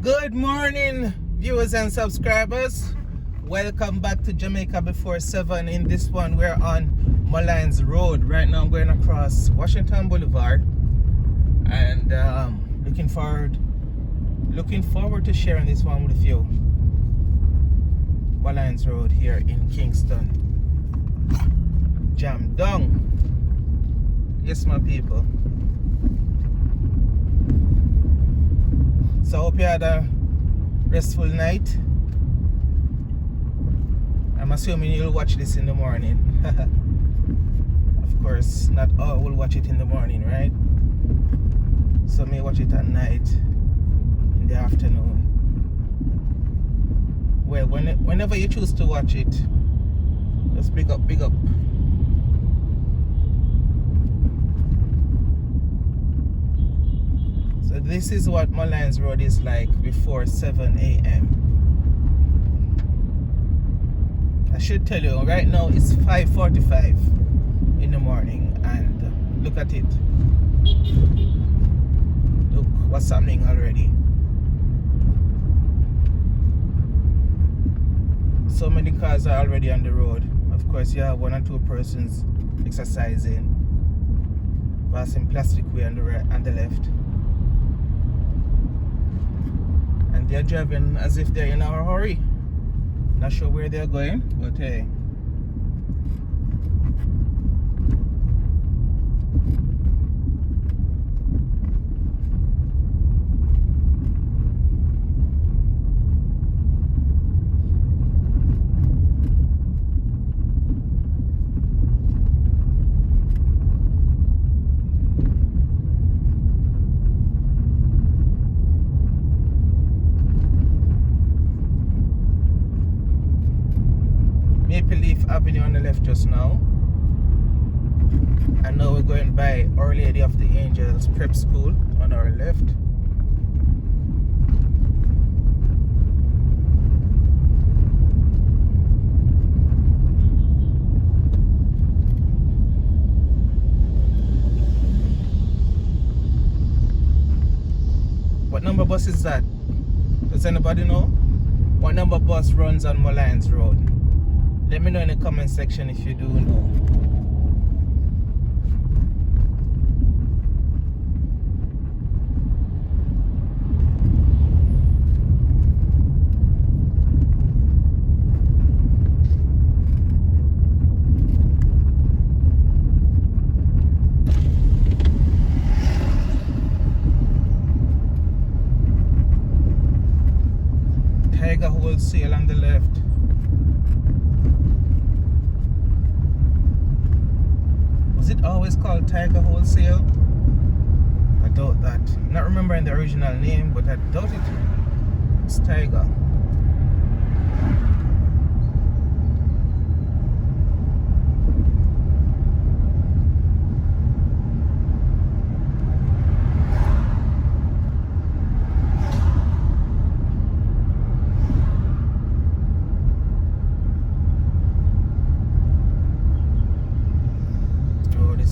Good morning, viewers and subscribers. Welcome back to Jamaica Before 7. In this one, we're on Molynes Road. Right now, I'm going across Washington Boulevard, and looking forward to sharing this one with you. Molynes Road here in Kingston. Jam down. Yes, my people. So I hope you had a restful night. I'm assuming you'll watch this in the morning. Of course, not all will watch it in the morning, right? Some may watch it at night, in the afternoon. Well, whenever you choose to watch it, just big up, big up. So this is what Molynes Road is like before 7 a.m. I should tell you, right now it's 5:45 in the morning, and look at it. Look what's happening already. So many cars are already on the road. Of course, you have one or two persons exercising, passing plastic way on the right and the left. And they're driving as if they're in a hurry. Not sure where they're going, but hey. Maple Leaf Avenue on the left just now. And now we're going by Our Lady of the Angels Prep School on our left. What number bus is that? Does anybody know? What number bus runs on Molynes Road? Let me know in the comment section if you do know. Tiger Wholesale on the left. Was it always called Tiger Wholesale? I doubt that. I'm not remembering the original name, but I doubt it. It's Tiger.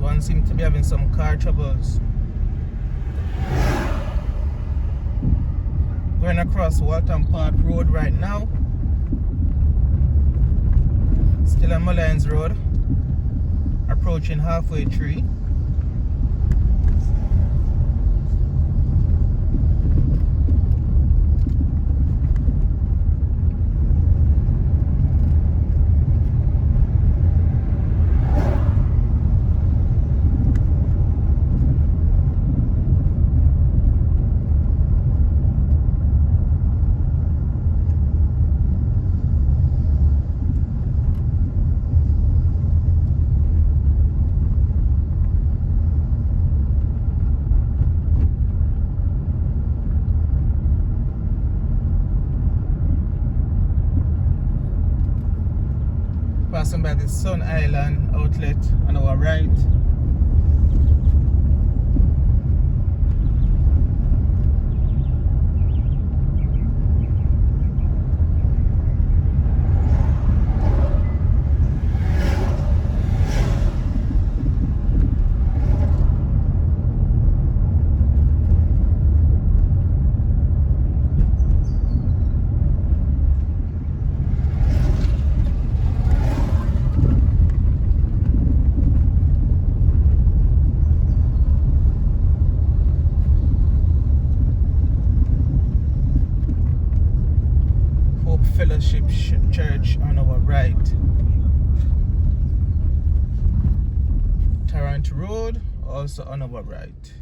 One seems to be having some car troubles. Going across Walton Park Road right now. Still on Molynes Road. Approaching halfway tree. Passing by the Sun Island outlet on our right. Fellowship Church on our right. Tarrant Road also on our right.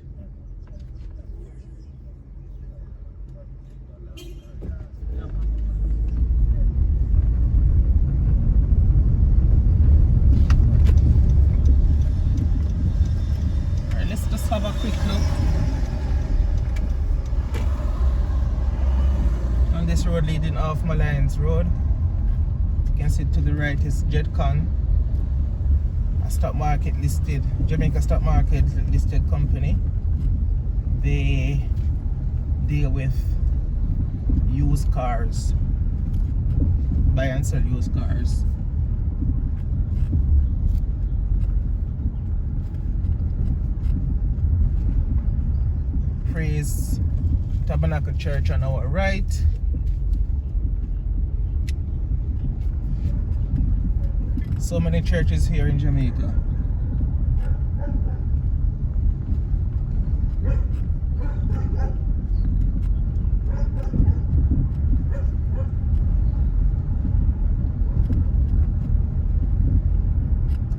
Alright, let's just have a quick look on this road leading off Molynes Road. You can see to the right is Jetcon, a stock market listed, Jamaica stock market listed company. They deal with used cars, buy and sell used cars. Praise Tabernacle Church on our right. So many churches here in Jamaica.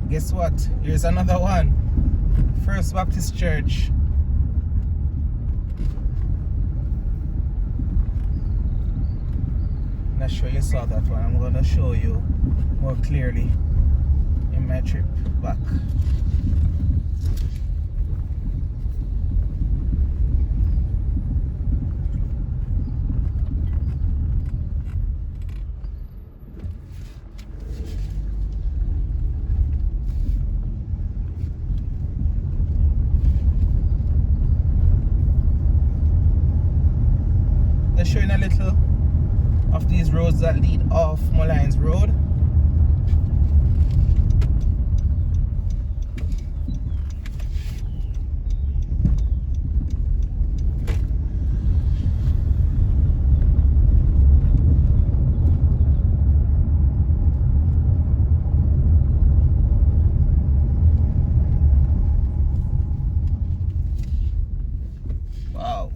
Guess what? Here's another one. First Baptist Church. Not sure you saw that one. I'm going to show you more clearly in my trip back. They're showing a little of these roads that lead off Molynes Road. Wow.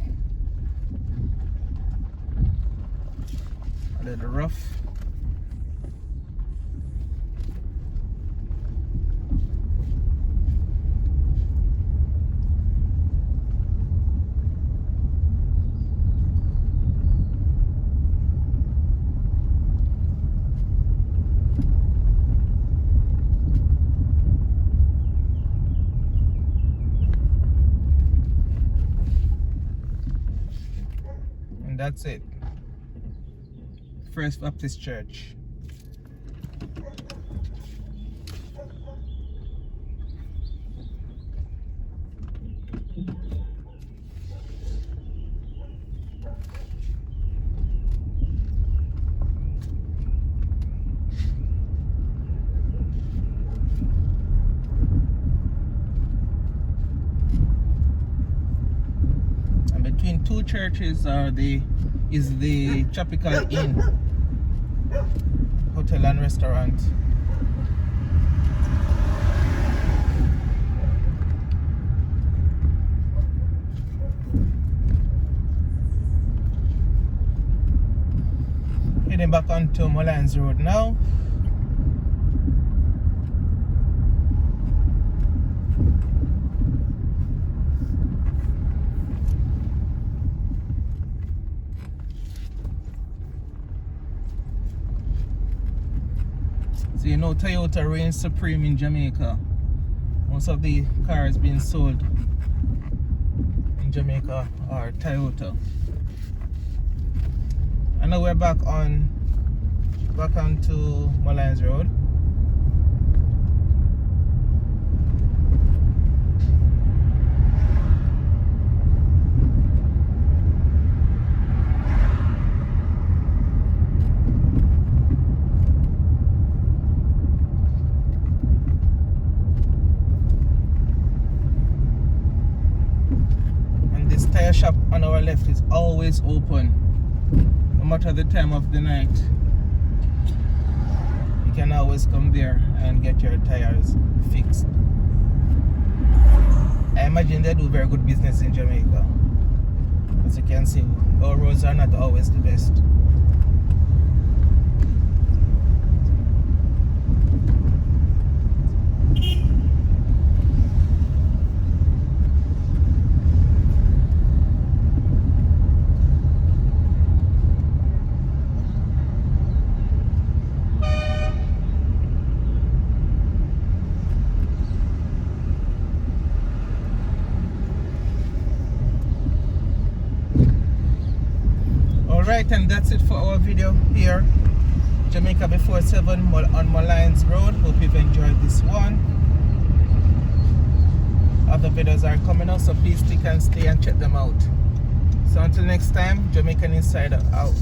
A little rough. And that's it. First Baptist Church. And between two churches is the Tropical Inn Hotel and Restaurant. Heading back onto Molynes Road now. So you know Toyota reigns supreme in Jamaica. Most of the cars being sold in Jamaica are Toyota. And now we're back onto Molynes Road. Tire shop on our left is always open, no matter the time of the night. You can always come there and get your tires fixed. I imagine they do very good business in Jamaica. As you can see, our roads are not always the best. Alright, and that's it for our video here. Jamaica before 7 on Molynes Road. Hope you've enjoyed this one. Other videos are coming out, so please click and stay and check them out. So until next time, Jamaican Insider out.